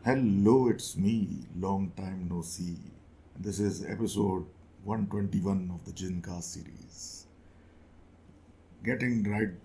Hello, it's me. Long time no see. This is episode 121 of the Gincast series. Getting right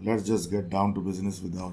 Let's just get down to business with our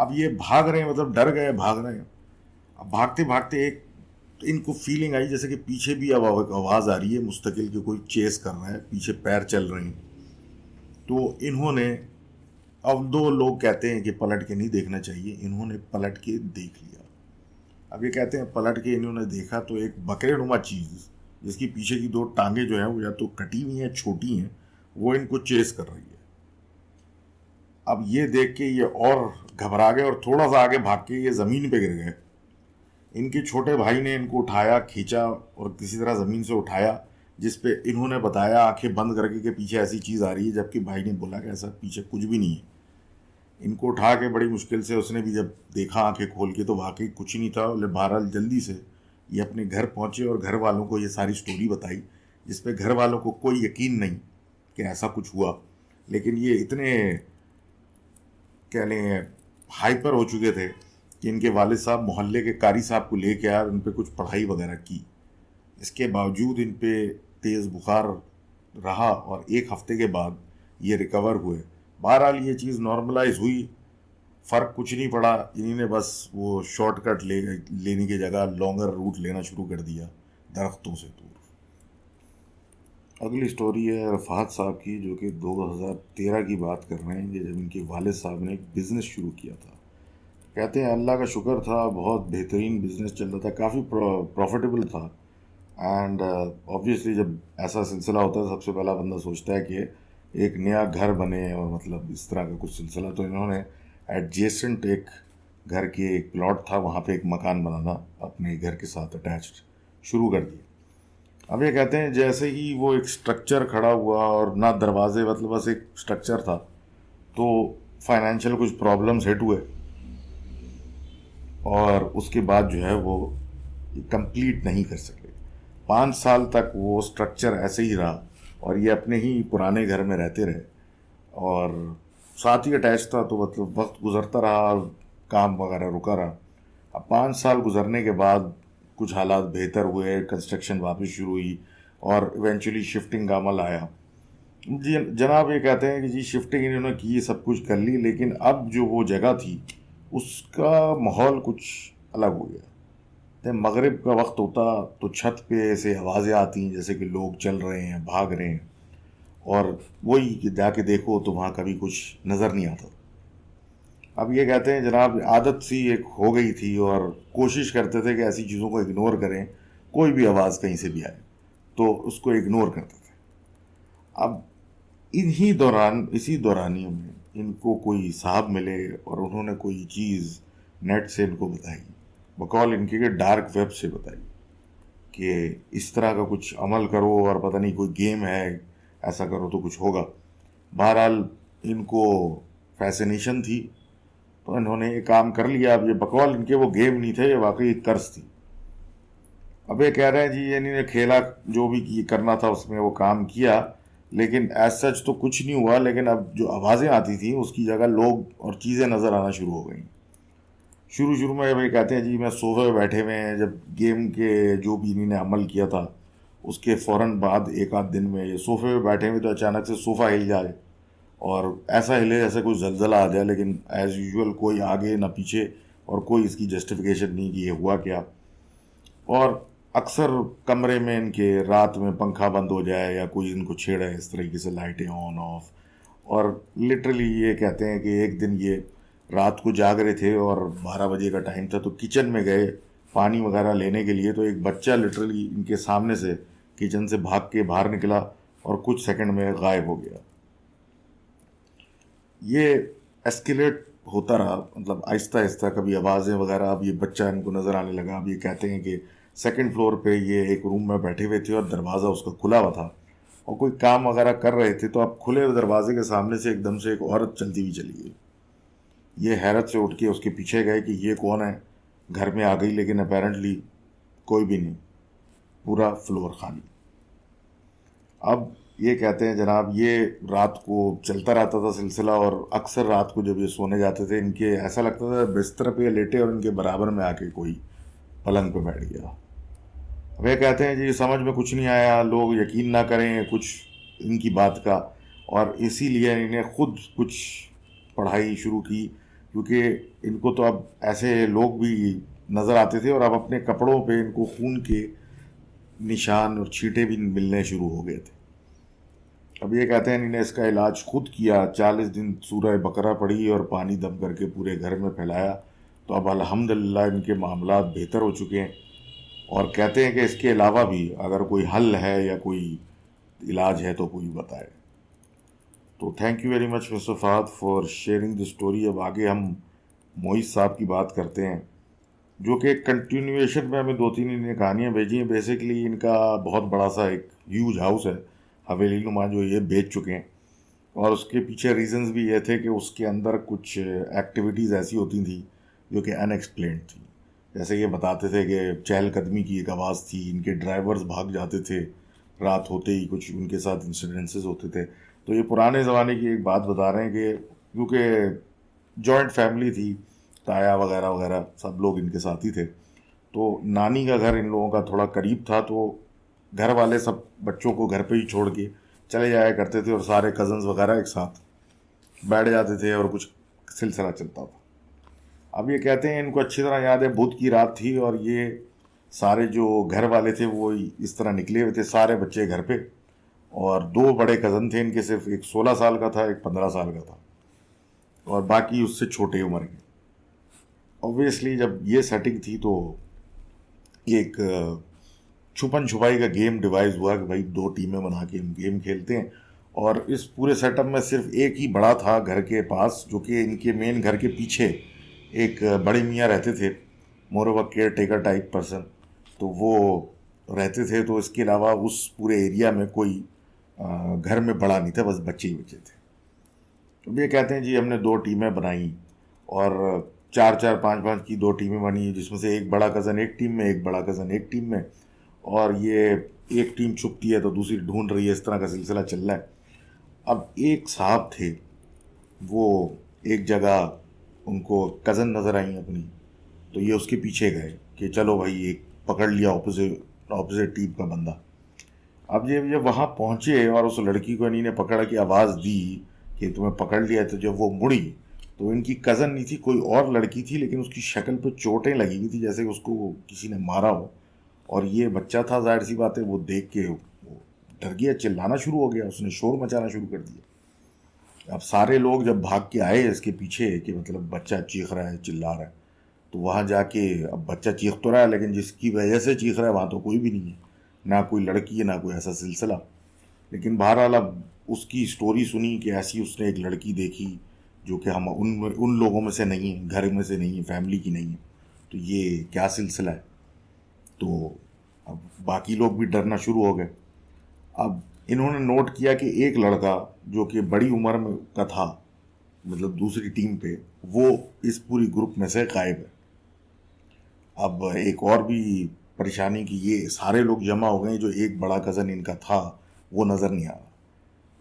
اب یہ بھاگ رہے ہیں، مطلب ڈر گئے، بھاگ رہے ہیں. اب بھاگتے بھاگتے ایک ان کو فیلنگ آئی جیسے کہ پیچھے بھی اب آواز آ رہی ہے مستقل کہ کوئی چیز کر رہا ہے، پیچھے پیر چل رہے ہیں. تو انہوں نے، اب دو لوگ کہتے ہیں کہ پلٹ کے نہیں دیکھنا چاہیے، انہوں نے پلٹ کے دیکھ لیا. اب یہ کہتے ہیں پلٹ کے انہوں نے دیکھا تو ایک بکرے نما چیز جس کی پیچھے کی دو ٹانگیں جو ہیں وہ یا تو کٹی ہوئی ہیں، چھوٹی ہیں، وہ ان کو چیز کر رہی ہے. اب یہ دیکھ کے یہ اور گھبرا گئے اور تھوڑا سا آگے بھاگ کے یہ زمین پہ گر گئے. ان کے چھوٹے بھائی نے ان کو اٹھایا، کھینچا اور کسی طرح زمین سے اٹھایا، جس پہ انہوں نے بتایا آنکھیں بند کر کے کہ پیچھے ایسی چیز آ رہی ہے، جبکہ بھائی نے بولا کہ ایسا پیچھے کچھ بھی نہیں ہے. ان کو اٹھا کے بڑی مشکل سے اس نے بھی جب دیکھا آنکھیں کھول کے تو واقعی کچھ نہیں تھا. بہرحال جلدی سے یہ اپنے گھر پہنچے اور گھر والوں کو یہ ساری سٹوری بتائی، جس پہ گھر والوں کو کوئی یقین نہیں کہ ایسا کچھ ہوا. لیکن یہ اتنے کہہ لیں ہائپر ہو چکے تھے کہ ان کے والد صاحب محلے کے قاری صاحب کو لے کے آئے اور ان پہ کچھ پڑھائی وغیرہ کی. اس کے باوجود ان پہ تیز بخار رہا اور ایک ہفتے کے بعد یہ ریکور ہوئے. بہرحال یہ چیز نارملائز ہوئی، فرق کچھ نہیں پڑا. انہی نے بس وہ شارٹ کٹ لینے کی جگہ لانگر روٹ لینا شروع کر دیا درختوں سے دور. اگلی سٹوری ہے رفعت صاحب کی، جو کہ 2013 کی بات کر رہے ہیں، جب ان کے والد صاحب نے ایک بزنس شروع کیا تھا. کہتے ہیں اللہ کا شکر تھا، بہت بہترین بزنس چل رہا تھا، کافی پروفیٹیبل تھا. اینڈ آبویسلی جب ایسا سلسلہ ہوتا ہے سب سے پہلا بندہ سوچتا ہے کہ ایک نیا گھر بنے اور مطلب اس طرح کا کچھ سلسلہ. تو انہوں نے ایڈجیسنٹ ایک گھر کے ایک پلاٹ تھا، وہاں پہ ایک مکان بنانا اپنے گھر کے ساتھ اٹیچڈ شروع کر دیا. اب یہ کہتے ہیں جیسے ہی وہ ایک سٹرکچر کھڑا ہوا اور نہ دروازے، مطلب بس ایک سٹرکچر تھا، تو فائنینشیل کچھ پرابلمس ہٹ ہوئے اور اس کے بعد جو ہے وہ کمپلیٹ نہیں کر سکے. 5 سال تک وہ سٹرکچر ایسے ہی رہا اور یہ اپنے ہی پرانے گھر میں رہتے رہے اور ساتھ ہی اٹیچ تھا. تو مطلب وقت گزرتا رہا اور کام وغیرہ رکا رہا. اب 5 سال گزرنے کے بعد کچھ حالات بہتر ہوئے، کنسٹرکشن واپس شروع ہوئی اور ایونچولی شفٹنگ کا عمل آیا. جی جناب یہ کہتے ہیں کہ جی شفٹنگ انہوں نے کی، سب کچھ کر لی، لیکن اب جو وہ جگہ تھی اس کا ماحول کچھ الگ ہو گیا. مغرب کا وقت ہوتا تو چھت پہ ایسے آوازیں آتی ہیں جیسے کہ لوگ چل رہے ہیں، بھاگ رہے ہیں، اور وہی کہ جا کے دیکھو تو وہاں کبھی کچھ نظر نہیں آتا. اب یہ کہتے ہیں جناب عادت سی ایک ہو گئی تھی اور کوشش کرتے تھے کہ ایسی چیزوں کو اگنور کریں. کوئی بھی آواز کہیں سے بھی آئے تو اس کو اگنور کرتے تھے. اب اسی دورانیوں میں ان کو کوئی صاحب ملے اور انہوں نے کوئی چیز نیٹ سے ان کو بتائی، بقول ان کے ڈارک ویب سے بتائی کہ اس طرح کا کچھ عمل کرو اور پتہ نہیں کوئی گیم ہے، ایسا کرو تو کچھ ہوگا. بہرحال ان کو فیسینیشن تھی تو انہوں نے یہ کام کر لیا. اب یہ بقول ان کے وہ گیم نہیں تھے، یہ واقعی قرض تھی. اب یہ کہہ رہے ہیں جی انہوں نے کھیلا جو بھی کرنا تھا اس میں وہ کام کیا، لیکن ایز سچ تو کچھ نہیں ہوا. لیکن اب جو آوازیں آتی تھیں اس کی جگہ لوگ اور چیزیں نظر آنا شروع ہو گئیں. شروع میں یہ کہتے ہیں جی میں صوفے پہ بیٹھے ہوئے ہیں، جب گیم کے جو بھی انہوں نے عمل کیا تھا اس کے فوراً بعد ایک آدھ دن میں یہ صوفے پہ بیٹھے ہوئے تو اچانک سے صوفہ ہل جائے اور ایسا ہلے جیسے کوئی زلزلہ آ جائے، لیکن ایز یوزول کوئی آگے نہ پیچھے اور کوئی اس کی جسٹیفیکیشن نہیں کہ یہ ہوا کیا. اور اکثر کمرے میں ان کے رات میں پنکھا بند ہو جائے یا کوئی ان کو چھیڑے، اس طریقے سے لائٹیں آن آف. اور لٹرلی یہ کہتے ہیں کہ ایک دن یہ رات کو جاگ رہے تھے اور 12 بجے کا ٹائم تھا تو کچن میں گئے پانی وغیرہ لینے کے لیے، تو ایک بچہ لٹرلی ان کے سامنے سے کچن سے بھاگ کے باہر نکلا اور کچھ سیکنڈ میں غائب ہو گیا. یہ ایسکیلیٹ ہوتا رہا، مطلب آہستہ آہستہ کبھی آوازیں وغیرہ. اب یہ بچہ ان کو نظر آنے لگا. اب یہ کہتے ہیں کہ 2nd فلور پہ یہ ایک روم میں بیٹھے ہوئے تھے اور دروازہ اس کا کھلا ہوا تھا اور کوئی کام وغیرہ کر رہے تھے. تو اب کھلے ہوئے دروازے کے سامنے سے ایک دم سے ایک عورت چلتی ہوئی چلی گئی. یہ حیرت سے اٹھ کے اس کے پیچھے گئے کہ یہ کون ہے. گھر میں آ گئی لیکن اپیرنٹلی کوئی بھی نہیں، پورا فلور خالی. اب یہ کہتے ہیں جناب یہ رات کو چلتا رہتا تھا سلسلہ، اور اکثر رات کو جب یہ سونے جاتے تھے ان کے ایسا لگتا تھا بستر پہ لیٹے اور ان کے برابر میں آ کے کوئی پلنگ پہ بیٹھ گیا. اب یہ کہتے ہیں جی سمجھ میں کچھ نہیں آیا، لوگ یقین نہ کریں کچھ ان کی بات کا، اور اسی لیے انہیں خود کچھ پڑھائی شروع کی کیونکہ ان کو تو اب ایسے لوگ بھی نظر آتے تھے اور اب اپنے کپڑوں پہ ان کو خون کے نشان اور چھینٹے بھی ملنے شروع ہو گئے تھے. اب یہ کہتے ہیں انہوں نے اس کا علاج خود کیا، 40 دن سورہ بقرہ پڑھی اور پانی دم کر کے پورے گھر میں پھیلایا. تو اب الحمدللہ ان کے معاملات بہتر ہو چکے ہیں، اور کہتے ہیں کہ اس کے علاوہ بھی اگر کوئی حل ہے یا کوئی علاج ہے تو کوئی بتائے. تو thank you very much mister Fahad for sharing the story. اب آگے ہم معیز صاحب کی بات کرتے ہیں، جو کہ کنٹینیویشن میں ہمیں 2-3 کہانیاں بھیجی ہیں. بیسکلی ان کا بہت بڑا سا ایک ہیوج ہاؤس ہے، حویلی نما، جو یہ بیچ چکے ہیں. اور اس کے پیچھے ریزنز بھی یہ تھے کہ اس کے اندر کچھ ایکٹیویٹیز ایسی ہوتی تھیں جو کہ ان ایکسپلینڈ تھیں. جیسے یہ بتاتے تھے کہ چہل قدمی کی ایک آواز تھی، ان کے ڈرائیورز بھاگ جاتے تھے رات ہوتے ہی، کچھ ان کے ساتھ انسیڈنسز ہوتے تھے. تو یہ پرانے زمانے کی ایک بات بتا رہے ہیں کہ کیونکہ جوائنٹ فیملی تھی، تایا وغیرہ وغیرہ سب لوگ ان کے ساتھ ہی تھے، تو نانی کا گھر ان لوگوں کا تھوڑا قریب تھا، تو گھر والے سب بچوں کو گھر پہ ہی چھوڑ کے چلے جایا کرتے تھے، اور سارے کزنز وغیرہ ایک ساتھ بیٹھ جاتے تھے اور کچھ سلسلہ چلتا تھا. اب یہ کہتے ہیں ان کو اچھی طرح یاد ہے، بدھ کی رات تھی اور یہ سارے جو گھر والے تھے وہ اس طرح نکلے ہوئے تھے، سارے بچے گھر پہ، اور 2 بڑے کزن تھے ان کے، صرف ایک 16 سال کا تھا، ایک 15 سال کا تھا، اور باقی اس سے چھوٹے عمر کے. اوبویسلی جب یہ سیٹنگ تھی تو ایک چھپن چھپائی کا گیم ڈیوائز ہوا کہ بھائی 2 ٹیمیں بنا کے ہم گیم کھیلتے ہیں. اور اس پورے سیٹ اپ میں صرف ایک ہی بڑا تھا گھر کے پاس، جو کہ ان کے مین گھر کے پیچھے ایک بڑے میاں رہتے تھے، more of a care taker type person. تو وہ رہتے تھے، تو اس کے علاوہ اس پورے ایریا میں کوئی گھر میں بڑا نہیں تھا، بس بچے ہی بچے تھے. اب یہ کہتے ہیں جی ہم نے 2 ٹیمیں بنائیں، اور 4-4 5-5 کی 2 ٹیمیں بنی، جس میں سے ایک بڑا کزن ایک ٹیم میں، ایک بڑا کزن ایک ٹیم میں، اور یہ ایک ٹیم چھپتی ہے تو دوسری ڈھونڈ رہی ہے، اس طرح کا سلسلہ چل رہا ہے. اب ایک صاحب تھے، وہ ایک جگہ ان کو کزن نظر آئیں اپنی، تو یہ اس کے پیچھے گئے کہ چلو بھائی ایک پکڑ لیا اپوزٹ ٹیم کا بندہ. اب یہ وہاں پہنچے اور اس لڑکی کو انہیں نے پکڑ کے آواز دی کہ تمہیں پکڑ لیا، تو جب وہ مڑی تو ان کی کزن نہیں تھی، کوئی اور لڑکی تھی، لیکن اس کی شکل پہ چوٹیں لگی ہوئی تھی جیسے کہ اس کو کسی نے مارا ہو. اور یہ بچہ تھا، ظاہر سی بات ہے، وہ دیکھ کے وہ ڈر گیا، چلانا شروع ہو گیا، اس نے شور مچانا شروع کر دیا. اب سارے لوگ جب بھاگ کے آئے اس کے پیچھے کہ مطلب بچہ چیخ رہا ہے، چلا رہا ہے، تو وہاں جا کے اب بچہ چیخ تو رہا ہے، لیکن جس کی وجہ سے چیخ رہا ہے وہاں تو کوئی بھی نہیں ہے، نہ کوئی لڑکی ہے، نہ کوئی ایسا سلسلہ. لیکن بہرحال اب اس کی سٹوری سنی کہ ایسی اس نے ایک لڑکی دیکھی جو کہ ہم ان لوگوں میں سے نہیں ہیں، گھر میں سے نہیں ہے، فیملی کی نہیں ہے، تو یہ کیا سلسلہ ہے. تو اب باقی لوگ بھی ڈرنا شروع ہو گئے. اب انہوں نے نوٹ کیا کہ ایک لڑکا جو کہ بڑی عمر میں کا تھا، مطلب دوسری ٹیم پہ، وہ اس پوری گروپ میں سے غائب ہے. اب ایک اور بھی پریشانی کی یہ سارے لوگ جمع ہو گئے، جو ایک بڑا کزن ان کا تھا وہ نظر نہیں آ رہا.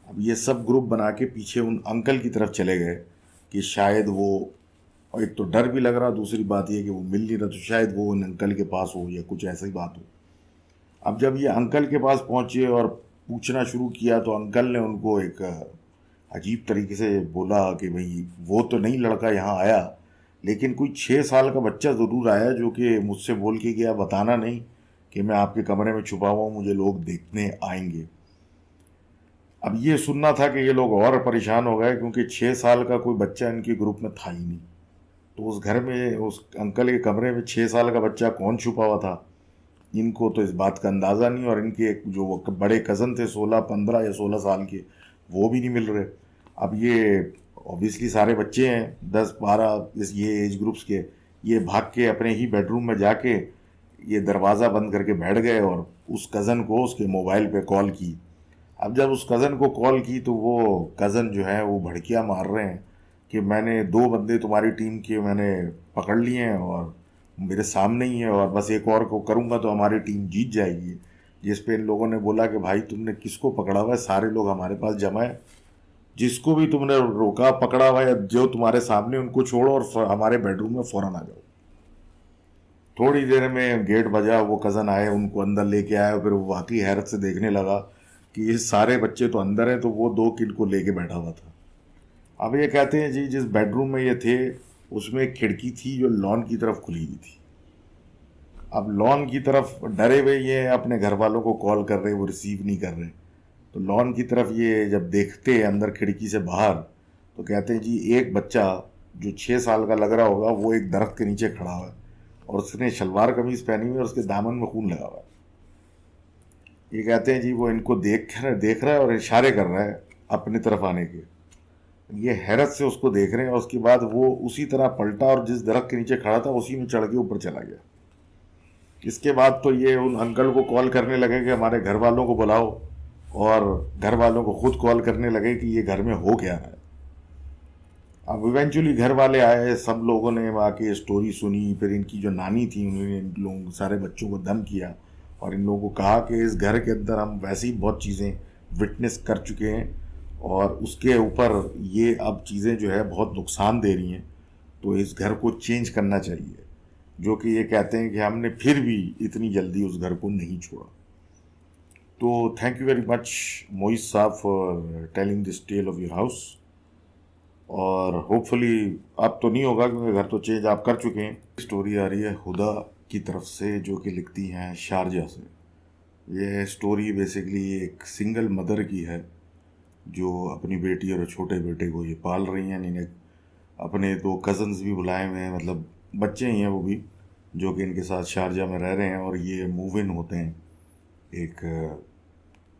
اب یہ سب گروپ بنا کے پیچھے ان انکل کی طرف چلے گئے کہ شاید وہ، اور ایک تو ڈر بھی لگ رہا، دوسری بات یہ کہ وہ مل نہیں رہا، تو شاید وہ ان انکل کے پاس ہو یا کچھ ایسی بات ہو. اب جب یہ انکل کے پاس پہنچے اور پوچھنا شروع کیا تو انکل نے ان کو ایک عجیب طریقے سے بولا کہ بھئی وہ تو نہیں لڑکا یہاں آیا، لیکن کوئی 6 سال کا بچہ ضرور آیا جو کہ مجھ سے بول کے گیا بتانا نہیں کہ میں آپ کے کمرے میں چھپا ہوا ہوں، مجھے لوگ دیکھنے آئیں گے. اب یہ سننا تھا کہ یہ لوگ اور پریشان ہو گئے، کیونکہ 6 سال کا کوئی بچہ ان کے گروپ میں تھا ہی نہیں. تو اس گھر میں، اس انکل کے کمرے میں 6 سال کا بچہ کون چھپا ہوا تھا، ان کو تو اس بات کا اندازہ نہیں. اور ان کے جو وہ بڑے کزن تھے 15 یا 16 سال کے، وہ بھی نہیں مل رہے. اب یہ اوبیسلی سارے بچے ہیں 10-12 یہ ایج گروپس کے، یہ بھاگ کے اپنے ہی بیڈ روم میں جا کے یہ دروازہ بند کر کے بیٹھ گئے اور اس کزن کو اس کے موبائل پہ کال کی. اب جب اس کزن کو کال کی تو وہ کزن جو ہے وہ بھڑکیاں مار رہے ہیں کہ میں نے 2 بندے تمہاری ٹیم کے میں نے پکڑ لیے ہیں اور میرے سامنے ہی ہے، اور بس ایک اور کو کروں گا تو ہماری ٹیم جیت جائے گی. جس پہ ان لوگوں نے بولا کہ بھائی تم نے کس کو پکڑا ہوا ہے، سارے لوگ ہمارے پاس جمع ہے، جس کو بھی تم نے روکا پکڑا ہوا ہے جو تمہارے سامنے، ان کو چھوڑو اور ہمارے بیڈ روم میں فوراً آ جاؤ. تھوڑی دیر میں گیٹ بجا، وہ کزن آئے، ان کو اندر لے کے آئے، پھر وہ واقعی حیرت سے دیکھنے لگا کہ یہ سارے بچے تو اندر ہیں، تو وہ 2 کن کو لے کے بیٹھا ہوا تھا. اب یہ کہتے ہیں جی جس بیڈ روم میں یہ تھے اس میں ایک کھڑکی تھی جو لان کی طرف کھلی ہوئی تھی. اب لان کی طرف ڈرے ہوئے یہ اپنے گھر والوں کو کال کر رہے, وہ ریسیو نہیں کر رہے. تو لان کی طرف یہ جب دیکھتے ہیں اندر کھڑکی سے باہر, تو کہتے ہیں جی ایک بچہ جو 6 سال کا لگ رہا ہوگا وہ ایک درخت کے نیچے کھڑا ہوا ہے, اور اس نے شلوار قمیض پہنی ہوئی ہے اور اس کے دامن میں خون لگا ہوا ہے. یہ کہتے ہیں جی وہ ان کو دیکھ رہا ہے اور اشارے کر رہا ہے اپنی طرف آنے کے. یہ حیرت سے اس کو دیکھ رہے ہیں, اور اس کے بعد وہ اسی طرح پلٹا اور جس درخت کے نیچے کھڑا تھا اسی میں چڑھ کے اوپر چلا گیا. اس کے بعد تو یہ ان انکل کو کال کرنے لگے کہ ہمارے گھر والوں کو بلاؤ, اور گھر والوں کو خود کال کرنے لگے کہ یہ گھر میں ہو کیا رہا ہے. اب ایونچولی گھر والے آئے, سب لوگوں نے آ کے اسٹوری سنی. پھر ان کی جو نانی تھی انہوں نے ان لوگوں سارے بچوں کو دم کیا اور ان لوگوں کو کہا کہ اس گھر کے اندر ہم ویسے ہی بہت چیزیں وٹنس کر چکے ہیں, اور اس کے اوپر یہ اب چیزیں جو ہے بہت نقصان دے رہی ہیں, تو اس گھر کو چینج کرنا چاہیے. جو کہ یہ کہتے ہیں کہ ہم نے پھر بھی اتنی جلدی اس گھر کو نہیں چھوڑا. تو تھینک یو ویری مچ موئز صاحب for telling this tell of your house. اور ہوپ فلی اب تو نہیں ہوگا کیونکہ گھر تو چینج آپ کر چکے ہیں. اسٹوری آ رہی ہے ہدا کی طرف سے, جو کہ لکھتی ہیں شارجہ سے. یہ اسٹوری بیسیکلی ایک سنگل مدر کی ہے جو اپنی بیٹی اور چھوٹے بیٹے کو یہ پال رہی ہیں. انہیں اپنے 2 کزنز بھی بلائے ہوئے ہیں, مطلب بچے ہی ہیں وہ بھی, جو کہ ان کے ساتھ شارجہ میں رہ رہے ہیں. اور یہ موو ان ہوتے ہیں ایک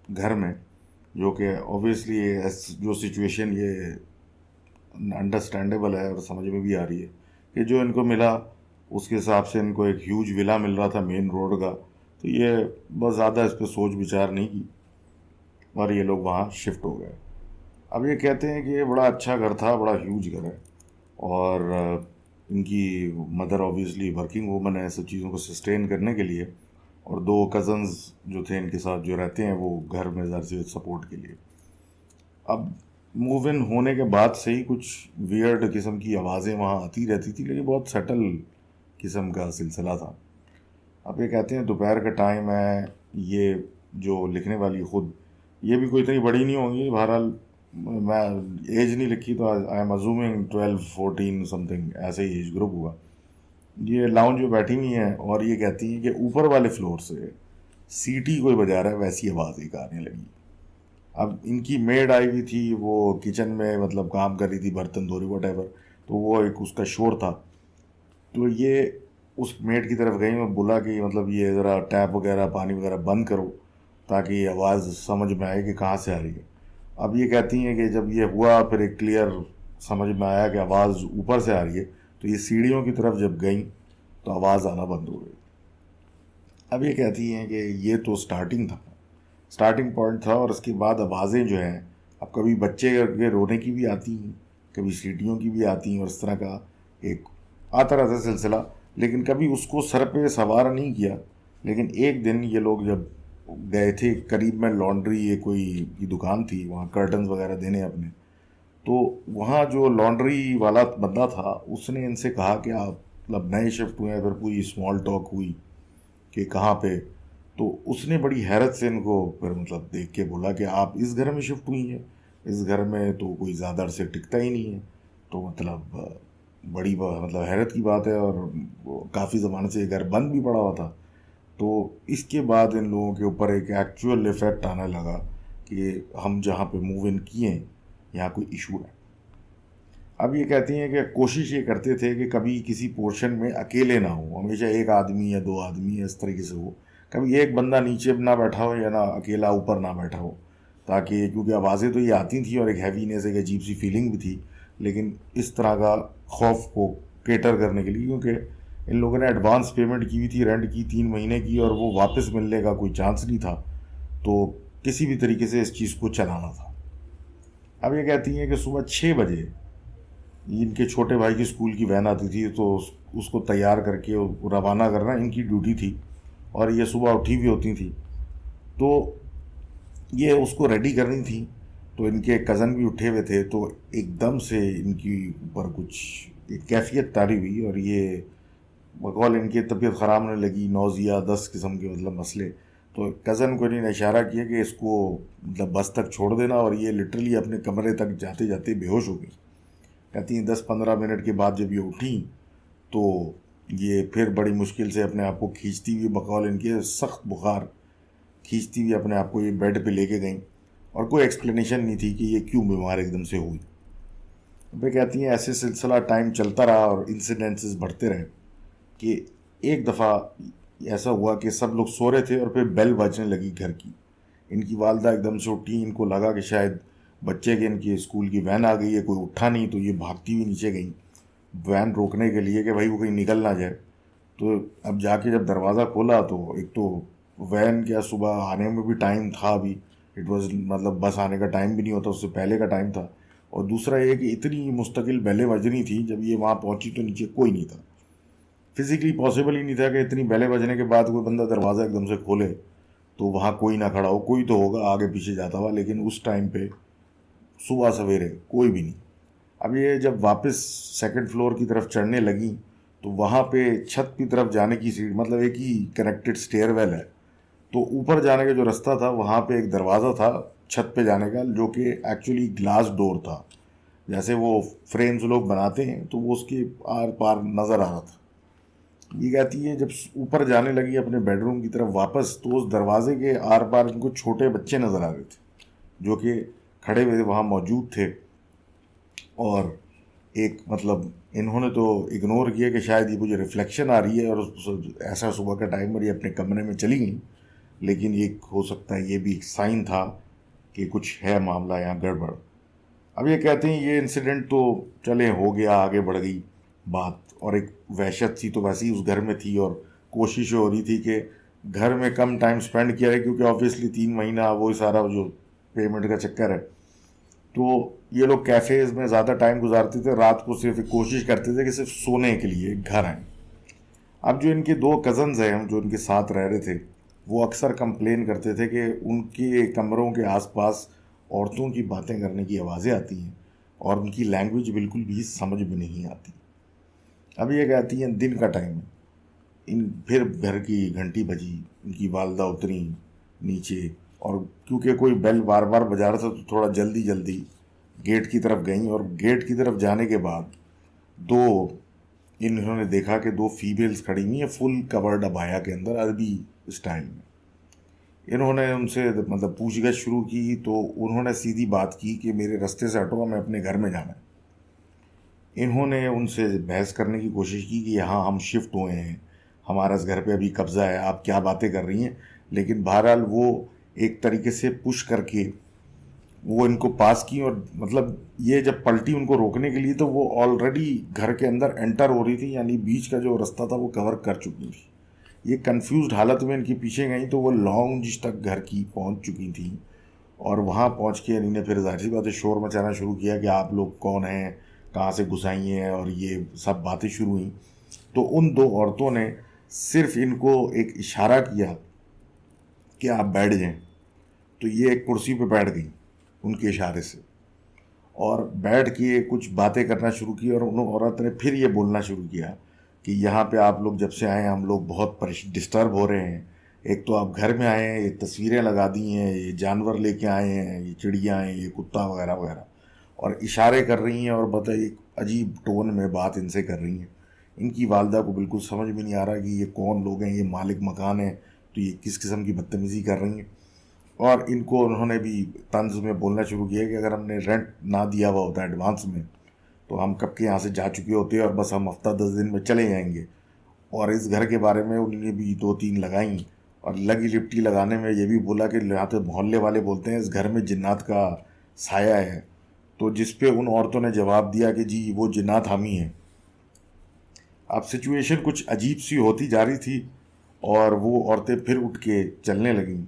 گھر میں, جو کہ اوبیسلی جو سچویشن یہ انڈرسٹینڈیبل ہے اور سمجھ میں بھی آ رہی ہے کہ جو ان کو ملا اس کے حساب سے ان کو ایک ہیوج ولا مل رہا تھا مین روڈ کا. تو یہ بس زیادہ اس پہ سوچ بچار نہیں کی اور یہ لوگ وہاں شفٹ ہو گئے. اب یہ کہتے ہیں کہ یہ بڑا اچھا گھر تھا, بڑا ہیوج گھر ہے, اور ان کی مدر اوبیسلی ورکنگ وومن ہے سب چیزوں کو سسٹین کرنے کے لیے, اور 2 کزنز جو تھے ان کے ساتھ جو رہتے ہیں وہ گھر میں ظاہر سے سپورٹ کے لیے. اب موو ان ہونے کے بعد سے ہی کچھ ویئرڈ قسم کی آوازیں وہاں آتی رہتی تھی, لیکن بہت سیٹل قسم کا سلسلہ تھا. اب یہ کہتے ہیں دوپہر کا ٹائم ہے, یہ جو لکھنے والی خود یہ بھی کوئی اتنی بڑی نہیں ہوں گی, بہرحال میں ایج نہیں لکھی تو آئی ایم ازومنگ 12-14 سم تھنگ ایسے ہی ایج گروپ ہوگا. یہ لاؤنج میں بیٹھی ہوئی ہیں اور یہ کہتی ہیں کہ اوپر والے فلور سے سیٹی کوئی بجا رہا ہے, ویسی آواز ایک آنے لگی. اب ان کی میڈ آئی ہوئی تھی, وہ کچن میں مطلب کام کر رہی تھی, برتن دھو رہی واٹ ایور, تو وہ ایک اس کا شور تھا. تو یہ اس میڈ کی طرف گئی اور بولا کہ مطلب یہ ذرا ٹیپ وغیرہ پانی وغیرہ بند کرو تاکہ یہ آواز سمجھ میں آئے کہ کہاں سے آ رہی ہے. اب یہ کہتی ہیں کہ جب یہ ہوا پھر ایک کلیئر سمجھ میں آیا کہ آواز اوپر سے آ رہی ہے, تو یہ سیڑھیوں کی طرف جب گئیں تو آواز آنا بند ہو گئی. اب یہ کہتی ہیں کہ یہ تو اسٹارٹنگ پوائنٹ تھا, اور اس کے بعد آوازیں جو ہیں اب کبھی بچے کے رونے کی بھی آتی ہیں, کبھی سیٹیوں کی بھی آتی ہیں, اور اس طرح کا ایک آتا رہتا ہے سلسلہ. لیکن کبھی اس کو سر پہ سوار نہیں کیا. لیکن ایک دن یہ لوگ جب گئے تھے قریب میں لانڈری یہ کوئی کی دکان تھی, وہاں کرٹنز وغیرہ دینے اپنے, تو وہاں جو لانڈری والا بندہ تھا اس نے ان سے کہا کہ آپ مطلب نئے شفٹ ہوئے ہیں. پھر پوری اسمال ٹاک ہوئی کہ کہاں پہ, تو اس نے بڑی حیرت سے ان کو پھر مطلب دیکھ کے بولا کہ آپ اس گھر میں شفٹ ہوئی ہیں, اس گھر میں تو کوئی زیادہ عرصے ٹکتا ہی نہیں ہے. تو مطلب بڑی مطلب حیرت کی بات ہے, اور کافی زمانے سے یہ گھر بند بھی پڑا ہوا تھا. تو اس کے بعد ان لوگوں کے اوپر ایک ایکچوئل افیکٹ آنے لگا کہ ہم جہاں پہ موو ان کیے ہیں یہاں کوئی ایشو ہے. اب یہ کہتی ہیں کہ کوشش یہ کرتے تھے کہ کبھی کسی پورشن میں اکیلے نہ ہوں, ہمیشہ ایک آدمی یا 2 آدمی اس طریقے سے ہو, کبھی ایک بندہ نیچے نہ بیٹھا ہو یا نہ اکیلا اوپر نہ بیٹھا ہو, تاکہ کیونکہ آوازیں تو یہ آتی تھیں اور ایک ہیوینس ایک عجیب سی فیلنگ بھی تھی, لیکن اس طرح کا خوف کو کیٹر کرنے کے لیے, کیونکہ ان لوگوں نے ایڈوانس پیمنٹ کی ہوئی تھی رینٹ کی 3 مہینے کی, اور وہ واپس ملنے کا کوئی چانس نہیں تھا, تو کسی بھی طریقے سے اس چیز کو چلانا تھا. اب یہ کہتی ہیں کہ صبح 6 بجے ان کے چھوٹے بھائی کی اسکول کی وین آتی تھی, تو اس کو تیار کر کے روانہ کرنا ان کی ڈیوٹی تھی, اور یہ صبح اٹھی بھی ہوتی تھیں, تو یہ اس کو ریڈی کرنی تھی. تو ان کے کزن بھی اٹھے ہوئے تھے, تو ایک دم سے ان کی اوپر کچھ ایک کیفیت طاری ہوئی, اور یہ بقول ان کی طبیعت خراب ہونے لگی, نوزیا 10 قسم کے مطلب مسئلے. تو کزن کو انہوں نے اشارہ کیا کہ اس کو مطلب بس تک چھوڑ دینا, اور یہ لٹرلی اپنے کمرے تک جاتے جاتے بے ہوش ہو گئی. کہتی ہیں 10-15 منٹ کے بعد جب یہ اٹھیں تو یہ پھر بڑی مشکل سے اپنے آپ کو کھینچتی ہوئی، بقول ان کے سخت بخار، کھینچتی ہوئی اپنے آپ کو یہ بیڈ پہ لے کے گئیں، اور کوئی ایکسپلینیشن نہیں تھی کہ یہ کیوں بیمار ایک دم سے ہوئی۔ وہ کہتی ہیں ایسے سلسلہ ٹائم چلتا رہا اور انسیڈنسز بڑھتے رہے کہ ایک دفعہ ایسا ہوا کہ سب لوگ سو رہے تھے اور پھر بیل بجنے لگی گھر کی۔ ان کی والدہ ایک دم سے اٹھی، ان کو لگا کہ شاید بچے کے ان کی اسکول کی وین آ گئی ہے، کوئی اٹھا نہیں، تو یہ بھاگتی ہوئی نیچے گئیں وین روکنے کے لیے کہ بھائی وہ کہیں نکل نہ جائے۔ تو اب جا کے جب دروازہ کھولا تو ایک تو وین کیا صبح آنے میں بھی ٹائم تھا ابھی، اٹ واز مطلب بس آنے کا ٹائم بھی نہیں ہوتا، اس سے پہلے کا ٹائم تھا، اور دوسرا یہ کہ اتنی مستقل بیلیں بجنی تھی جب یہ وہاں پہنچی تو نیچے کوئی نہیں تھا، فزیکلی پاسبل ہی نہیں تھا کہ اتنی بیلیں بجنے کے بعد کوئی بندہ دروازہ ایک دم سے کھولے تو وہاں کوئی نہ کھڑا ہو، کوئی تو ہوگا آگے پیچھے جاتا ہوا، لیکن اس ٹائم پہ صبح سویرے کوئی بھی نہیں۔ اب یہ جب واپس سیکنڈ فلور کی طرف چڑھنے لگیں تو وہاں پہ چھت کی طرف جانے کی سیڑھی، مطلب ایک ہی کنیکٹڈ سٹیئر ویل ہے، تو اوپر جانے کا جو رستہ تھا وہاں پہ ایک دروازہ تھا چھت پہ جانے کا، جو کہ ایکچولی گلاس ڈور تھا، جیسے وہ فریمز لوگ بناتے ہیں، تو وہ اس کے آر پار نظر آ رہا تھا۔ یہ کہتی ہے جب اوپر جانے لگی اپنے بیڈ روم کی طرف واپس تو اس دروازے کے آر پار ان کو چھوٹے بچے نظر آ رہے تھے جو کہ کھڑے ہوئے وہاں موجود تھے، اور ایک مطلب انہوں نے تو اگنور کیا کہ شاید یہ مجھے ریفلیکشن آ رہی ہے، اور ایسا صبح کا ٹائم اور یہ اپنے کمرے میں چلی گئیں، لیکن یہ ہو سکتا ہے یہ بھی ایک سائن تھا کہ کچھ ہے معاملہ یہاں گڑبڑ۔ اب یہ کہتے ہیں یہ انسیڈنٹ تو چلے ہو گیا، آگے بڑھ گئی بات، اور ایک وحشت سی تو ویسے ہی اس گھر میں تھی، اور کوشش ہو رہی تھی کہ گھر میں کم ٹائم سپینڈ کیا ہے، کیونکہ آبویسلی 3 مہینہ وہی سارا جو پیمنٹ کا چکر ہے، تو یہ لوگ کیفیز میں زیادہ ٹائم گزارتے تھے، رات کو صرف ایک کوشش کرتے تھے کہ صرف سونے کے لیے گھر آئیں۔ اب جو ان کے 2 کزنز ہیں جو ان کے ساتھ رہ رہے تھے، وہ اکثر کمپلین کرتے تھے کہ ان کے کمروں کے آس پاس عورتوں کی باتیں کرنے کی آوازیں آتی ہیں، اور ان کی لینگویج بالکل بھی سمجھ میں نہیں آتی۔ اب یہ کہتی ہیں دن کا ٹائم ہے، پھر گھر کی گھنٹی بجی، ان کی والدہ اتری نیچے، اور کیونکہ کوئی بیل بار بار بجا رہا تھا تو تھوڑا جلدی جلدی گیٹ کی طرف گئیں، اور گیٹ کی طرف جانے کے بعد انہوں نے دیکھا کہ 2 فیمیلز کھڑی ہوئی ہیں فل کورڈ ابایا کے اندر، عربی اسٹائل میں۔ انہوں نے ان سے مطلب پوچھ گچھ شروع کی، تو انہوں نے سیدھی بات کی کہ میرے رستے سے ہٹو، ہمیں اپنے گھر میں جانا ہے۔ انہوں نے ان سے بحث کرنے کی کوشش کی کہ یہاں ہم شفٹ ہوئے ہیں، ہمارا اس گھر پہ ابھی قبضہ ہے، آپ کیا باتیں کر رہی ہیں، لیکن بہرحال وہ ایک طریقے سے پش کر کے وہ ان کو پاس کی، اور مطلب یہ جب پلٹی ان کو روکنے کے لیے تو وہ آلریڈی گھر کے اندر انٹر ہو رہی تھی، یعنی بیچ کا جو رستہ تھا وہ کور کر چکی تھی۔ یہ کنفیوزڈ حالت میں ان کے پیچھے گئیں تو وہ لانج تک گھر کی پہنچ چکی تھیں، اور وہاں پہنچ کے انہیں پھر ظاہر سی بات ہے شور مچانا شروع کیا کہ آپ لوگ کون ہیں، کہاں سے گھس آئی ہیں، اور یہ سب باتیں شروع ہوئیں۔ تو ان 2 عورتوں نے صرف ان کو ایک اشارہ کیا کہ آپ بیٹھ جائیں، تو یہ ایک کرسی پہ بیٹھ گئیں ان کے اشارے سے، اور بیٹھ کے کچھ باتیں کرنا شروع کی، اور ان عورت نے پھر یہ بولنا شروع کیا کہ یہاں پہ آپ لوگ جب سے آئے ہیں ہم لوگ بہت ڈسٹرب ہو رہے ہیں، ایک تو آپ گھر میں آئے ہیں، یہ تصویریں لگا دی ہیں، یہ جانور لے کے آئے ہیں، یہ چڑیا ہیں، یہ کتا وغیرہ وغیرہ، اور اشارے کر رہی ہیں، اور بتائیے ایک عجیب ٹون میں بات ان سے کر رہی ہیں۔ ان کی والدہ کو بالکل سمجھ میں نہیں آ رہا کہ یہ کون لوگ ہیں، یہ مالک مکان ہیں تو یہ کس قسم کی بدتمیزی کر رہی ہیں، اور ان کو انہوں نے بھی طنز میں بولنا شروع کیا کہ اگر ہم نے رینٹ نہ دیا ہوا ہوتا ایڈوانس میں تو ہم کب کے یہاں سے جا چکے ہوتے، اور بس ہم ہفتہ 10 دن میں چلے جائیں گے۔ اور اس گھر کے بارے میں انہوں نے بھی 2-3 لگائیں، اور لگی لپٹی لگانے میں یہ بھی بولا کہ یہاں تو محلے والے بولتے ہیں اس گھر میں جنات کا سایہ ہے، تو جس پہ ان عورتوں نے جواب دیا کہ جی وہ جنات ہم ہی ہیں۔ اب سچویشن کچھ عجیب سی ہوتی جا رہی تھی، اور وہ عورتیں پھر اٹھ کے چلنے لگیں،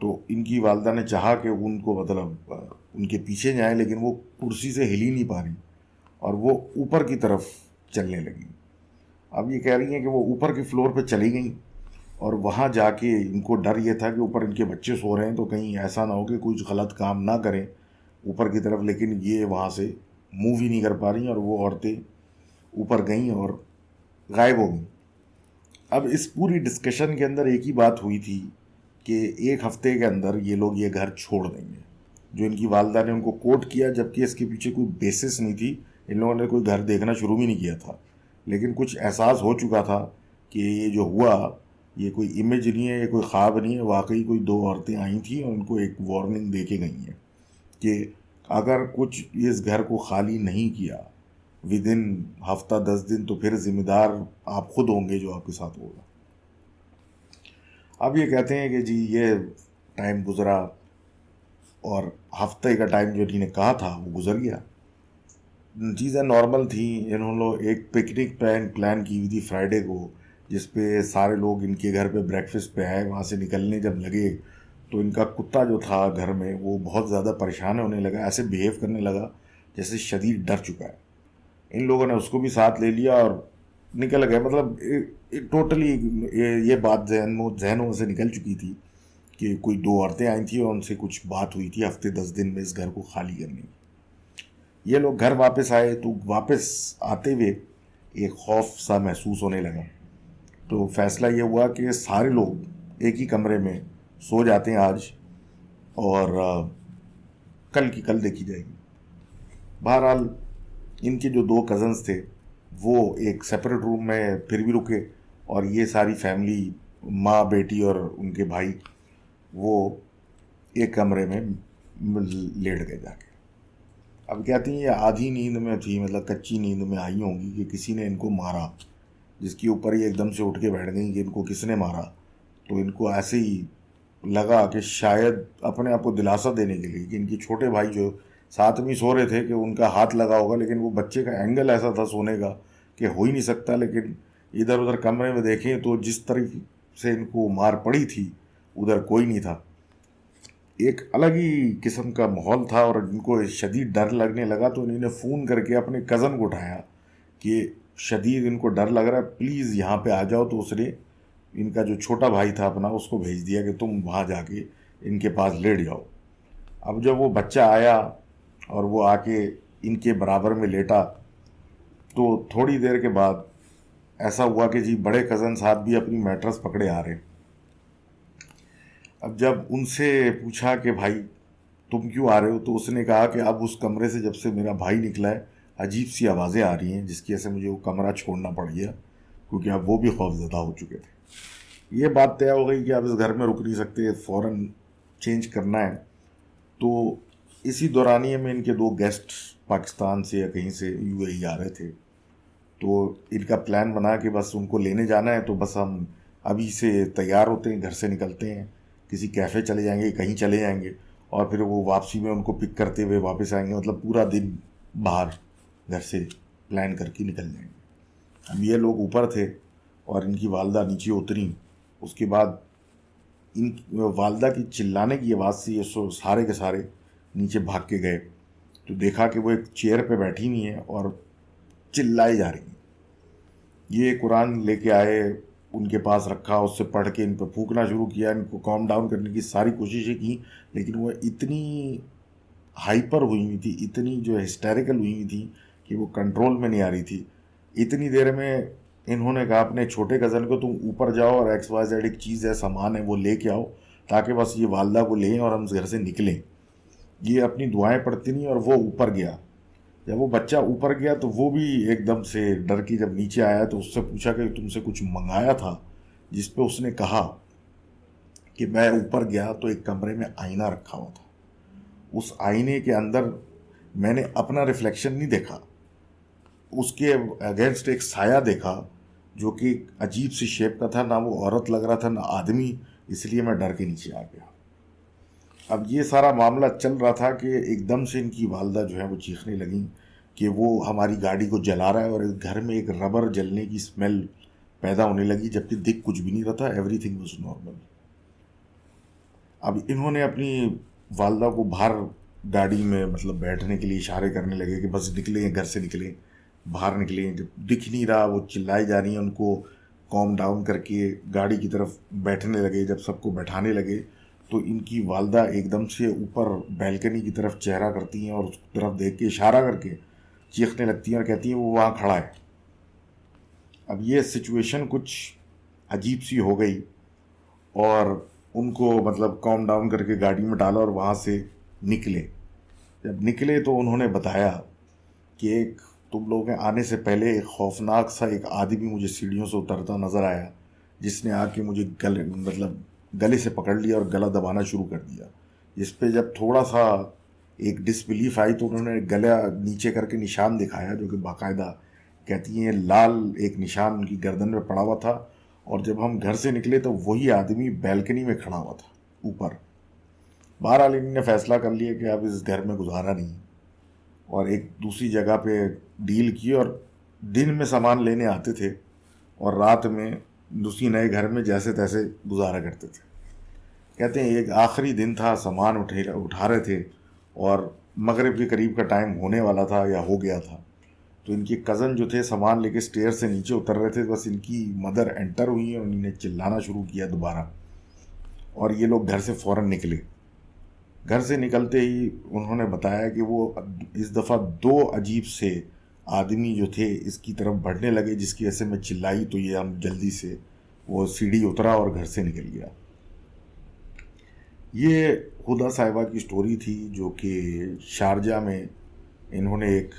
تو ان کی والدہ نے چاہا کہ ان کو مطلب ان کے پیچھے جائیں، لیکن وہ کرسی سے ہل ہی نہیں پا رہی، اور وہ اوپر کی طرف چلنے لگیں۔ اب یہ کہہ رہی ہیں کہ وہ اوپر کے فلور پہ چلی گئیں، اور وہاں جا کے ان کو ڈر یہ تھا کہ اوپر ان کے بچے سو رہے ہیں تو کہیں ایسا نہ ہو کہ کچھ غلط کام نہ کریں اوپر کی طرف، لیکن یہ وہاں سے موو ہی نہیں کر پا رہی، اور وہ عورتیں اوپر گئیں اور غائب ہو گئیں۔ اب اس پوری ڈسکشن کے اندر ایک ہی بات ہوئی تھی کہ 1 ہفتے کے اندر یہ لوگ یہ گھر چھوڑ دیں گے، جو ان کی والدہ نے ان کو کوٹ کیا، جبکہ اس کے پیچھے کوئی بیسس نہیں تھی ان لوگوں نے کوئی گھر دیکھنا شروع بھی نہیں کیا تھا، لیکن کچھ احساس ہو چکا تھا کہ یہ جو ہوا یہ کوئی امیج نہیں ہے، یہ کوئی خواب نہیں ہے، واقعی کوئی 2 عورتیں آئی تھیں اور ان کو ایک وارننگ دے کے گئی ہیں کہ اگر کچھ اس گھر کو خالی نہیں کیا ودن ہفتہ 10 دن تو پھر ذمہ دار آپ خود ہوں گے جو آپ کے ساتھ ہوگا۔ اب یہ کہتے ہیں کہ جی یہ ٹائم گزرا اور ہفتے کا ٹائم جو انہوں نے کہا تھا وہ گزر گیا، چیزیں نارمل تھیں۔ انہوں نے ایک پکنک پلان کی ہوئی تھی فرائیڈے کو، جس پہ سارے لوگ ان کے گھر پہ بریکفسٹ پہ آئے۔ وہاں سے نکلنے جب لگے تو ان کا کتا جو تھا گھر میں وہ بہت زیادہ پریشان ہونے لگا، ایسے بیہیو کرنے لگا جیسے شدید ڈر چکا ہے۔ ان لوگوں نے اس کو بھی ساتھ لے لیا اور نکل گئے۔ مطلب ٹوٹلی یہ بات ذہنوں سے نکل چکی تھی کہ کوئی 2 عورتیں آئی تھیں اور ان سے کچھ بات ہوئی تھی ہفتے 10 دن میں اس گھر کو خالی کرنے کی۔ یہ لوگ گھر واپس آئے تو واپس آتے ہوئے ایک خوف سا محسوس ہونے لگا، تو فیصلہ یہ ہوا کہ سارے لوگ ایک ہی کمرے میں سو جاتے ہیں آج، اور کل کی کل دیکھی جائے گی۔ بہرحال ان کے جو 2 کزنز تھے وہ ایک سیپریٹ روم میں پھر بھی رکے، اور یہ ساری فیملی ماں بیٹی اور ان کے بھائی وہ ایک کمرے میں لیٹ گئے جا کے۔ اب کہتی ہیں یہ آدھی نیند میں تھی، مطلب کچی نیند میں آئی ہوں گی کہ کسی نے ان کو مارا، جس کے اوپر یہ ایک دم سے اٹھ کے بیٹھ گئی کہ ان کو کس نے مارا۔ تو ان کو ایسے ہی لگا کہ شاید اپنے آپ کو دلاسا دینے کے لیے کہ ان کے چھوٹے بھائی جو ساتھ میں سو رہے تھے کہ ان کا ہاتھ لگا ہوگا، لیکن وہ بچے کا اینگل ایسا تھا سونے کا کہ ہو ہی نہیں سکتا، لیکن ادھر ادھر کمرے میں دیکھیں تو جس طرح سے ان کو مار پڑی تھی ادھر کوئی نہیں تھا۔ ایک الگ ہی قسم کا ماحول تھا اور ان کو شدید ڈر لگنے لگا، تو انہوں نے فون کر کے اپنے کزن کو اٹھایا کہ شدید ان کو ڈر لگ رہا ہے، پلیز یہاں پہ آ جاؤ۔ تو اس نے ان کا جو چھوٹا بھائی تھا اپنا اس کو بھیج دیا کہ تم وہاں جا کے ان کے پاس لیٹ جاؤ۔ اب جب وہ بچہ آیا اور وہ آ کے ان کے برابر میں لیٹا تو تھوڑی دیر کے بعد ایسا ہوا کہ جی بڑے کزن صاحب بھی اپنی میٹرس پکڑے آ رہے۔ اب جب ان سے پوچھا کہ بھائی تم کیوں آ رہے ہو، تو اس نے کہا کہ اب اس کمرے سے جب سے میرا بھائی نکلا ہے عجیب سی آوازیں آ رہی ہیں، جس کی وجہ سے مجھے وہ کمرہ چھوڑنا پڑ گیا، کیونکہ اب وہ بھی خوف زدہ ہو چکے تھے۔ یہ بات طے ہو گئی کہ اب اس گھر میں رک نہیں سکتے، فوراً چینج کرنا ہے۔ تو اسی دورانیے میں ان کے 2 گیسٹ پاکستان سے یا کہیں سے UAE آ رہے تھے، تو ان کا پلان بنا کہ بس ان کو لینے جانا ہے، تو بس ہم ابھی سے تیار ہوتے ہیں، گھر سے نکلتے ہیں، کسی کیفے چلے جائیں گے، کہیں چلے جائیں گے، اور پھر وہ واپسی میں ان کو پک کرتے ہوئے واپس آئیں گے، مطلب پورا دن باہر گھر سے پلان کر کے نکل جائیں گے۔ اب یہ لوگ اوپر تھے اور ان کی والدہ نیچے اتریں۔ اس کے بعد ان والدہ کی چلانے کی آواز سے یہ سارے کے سارے نیچے بھاگ کے گئے، تو دیکھا کہ وہ ایک چیئر پہ بیٹھی ہوئی ہیں اور چلائے جا رہی ہیں۔ یہ قرآن لے کے آئے، ان کے پاس رکھا، اس سے پڑھ کے ان پہ پھونکنا شروع کیا، ان کو کام ڈاؤن کرنے کی ساری کوششیں کی، لیکن وہ اتنی ہائپر ہوئی ہوئی تھی، اتنی جو ہسٹیریکل ہوئی ہوئی تھی کہ وہ کنٹرول میں نہیں آ رہی تھی۔ اتنی دیر میں انہوں نے کہا اپنے چھوٹے کزن کو تم اوپر جاؤ اور XYZ ایک چیز ہے، سامان ہے، وہ لے کے آؤ تاکہ بس یہ والدہ کو لیں اور ہم گھر سے نکلیں۔ یہ اپنی دعائیں پڑھتی نہیں اور وہ اوپر گیا۔ جب وہ بچہ اوپر گیا تو وہ بھی ایک دم سے ڈر کے جب نیچے آیا تو اس سے پوچھا کہ تم سے کچھ منگایا تھا، جس پہ اس نے کہا کہ میں اوپر گیا تو ایک کمرے میں آئینہ رکھا ہوا تھا، اس آئینے کے اندر میں نے اپنا ریفلیکشن نہیں دیکھا، اس کے اگینسٹ ایک سایہ دیکھا جو کہ عجیب سی شیپ کا تھا، نہ وہ عورت لگ رہا تھا نہ آدمی، اس لیے میں ڈر کے نیچے آ گیا۔ اب یہ سارا معاملہ چل رہا تھا کہ ایک دم سے ان کی والدہ جو ہے وہ چیخنے لگیں کہ وہ ہماری گاڑی کو جلا رہا ہے، اور گھر میں ایک ربر جلنے کی اسمیل پیدا ہونے لگی، جبکہ دکھ کچھ بھی نہیں رہا تھا، ایوری تھنگ واز نارمل۔ اب انہوں نے اپنی والدہ کو باہر گاڑی میں مطلب بیٹھنے کے لیے اشارے کرنے لگے کہ بس نکلیں، گھر سے نکلیں، باہر نکلیں۔ جب دکھ نہیں رہا، وہ چلائی جا رہی ہیں، ان کو کام ڈاؤن کر کے گاڑی کی طرف بیٹھنے لگے۔ جب سب کو بیٹھانے لگے تو ان کی والدہ ایک دم سے اوپر بیلکنی کی طرف چہرہ کرتی ہیں اور اس طرف دیکھ کے اشارہ کر کے چیخنے لگتی ہیں اور کہتی ہیں وہ وہاں کھڑا ہے۔ اب یہ سچویشن کچھ عجیب سی ہو گئی اور ان کو مطلب کام ڈاؤن کر کے گاڑی میں ڈالا اور وہاں سے نکلے۔ جب نکلے تو انہوں نے بتایا کہ ایک تم لوگوں کے آنے سے پہلے ایک خوفناک سا ایک آدمی مجھے سیڑھیوں سے اترتا نظر آیا، جس نے آ کے مجھے گلے سے پکڑ لیا اور گلا دبانا شروع کر دیا، جس پہ جب تھوڑا سا ایک ڈسبلیف آئی تو انہوں نے گلا نیچے کر کے نشان دکھایا، جو کہ باقاعدہ کہتی ہیں لال ایک نشان ان کی گردن میں پڑا ہوا تھا، اور جب ہم گھر سے نکلے تو وہی آدمی بیلکنی میں کھڑا ہوا تھا اوپر۔ بہرحال انہوں نے فیصلہ کر لیا کہ اب اس گھر میں گزارا نہیں، اور ایک دوسری جگہ پہ ڈیل کی، اور دن میں سامان لینے آتے تھے اور رات میں دوسری نئے گھر میں جیسے تیسے گزارا کرتے تھے۔ کہتے ہیں ایک آخری دن تھا، سامان اٹھا رہے تھے اور مغرب کے قریب کا ٹائم ہونے والا تھا یا ہو گیا تھا، تو ان کی کزن جو تھے سامان لے کے اسٹیئر سے نیچے اتر رہے تھے، بس ان کی مدر انٹر ہوئی اور انہوں نے چلانا شروع کیا دوبارہ، اور یہ لوگ گھر سے فوراً نکلے۔ گھر سے نکلتے ہی انہوں نے بتایا کہ وہ اس دفعہ 2 عجیب سے آدمی جو تھے اس کی طرف بڑھنے لگے، جس کی وجہ سے میں چلائی تو یہ ہم جلدی سے وہ سیڑھی اترا اور گھر سے نکل گیا۔ یہ خدا صاحبہ کی سٹوری تھی، جو کہ شارجہ میں انہوں نے ایک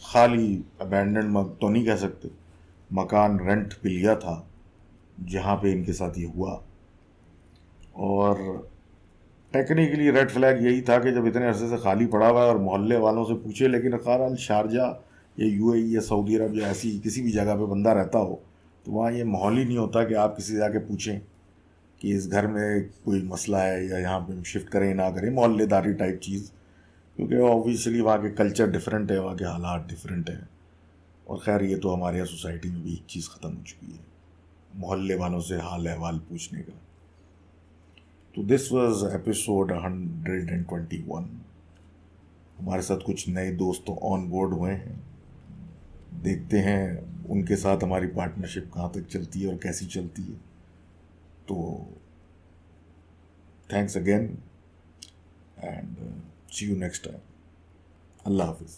خالی ابینڈنڈ تو نہیں کہہ سکتے، مکان رینٹ پہ لیا تھا، جہاں پہ ان کے ساتھ یہ ہوا۔ اور ٹیکنیکلی ریڈ فلیگ یہی تھا کہ جب اتنے عرصے سے خالی پڑا ہوا ہے اور محلے والوں سے پوچھے، لیکن بہرحال شارجہ یا یو اے ای یا سعودی عرب یا ایسی کسی بھی جگہ پہ بندہ رہتا ہو تو وہاں یہ ماحول ہی نہیں ہوتا کہ آپ کسی سے جا کے پوچھیں کہ اس گھر میں کوئی مسئلہ ہے یا یہاں پہ شفٹ کریں نہ کریں، محلے داری ٹائپ چیز، کیونکہ آبویسلی وہاں کے کلچر ڈفرینٹ ہے، وہاں کے حالات ڈفرینٹ ہیں۔ اور خیر یہ تو ہمارے یہاں سوسائٹی میں بھی ایک چیز ختم ہو چکی ہے، محلے والوں سے حال احوال پوچھنے کا۔ تو دس واز ایپیسوڈ 121۔ ہمارے ساتھ کچھ نئے دوست آن بورڈ ہوئے ہیں، دیکھتے ہیں ان کے ساتھ ہماری پارٹنرشپ کہاں تک چلتی ہے اور کیسی چلتی ہے۔ تو thanks again and see you next time. اللہ حافظ۔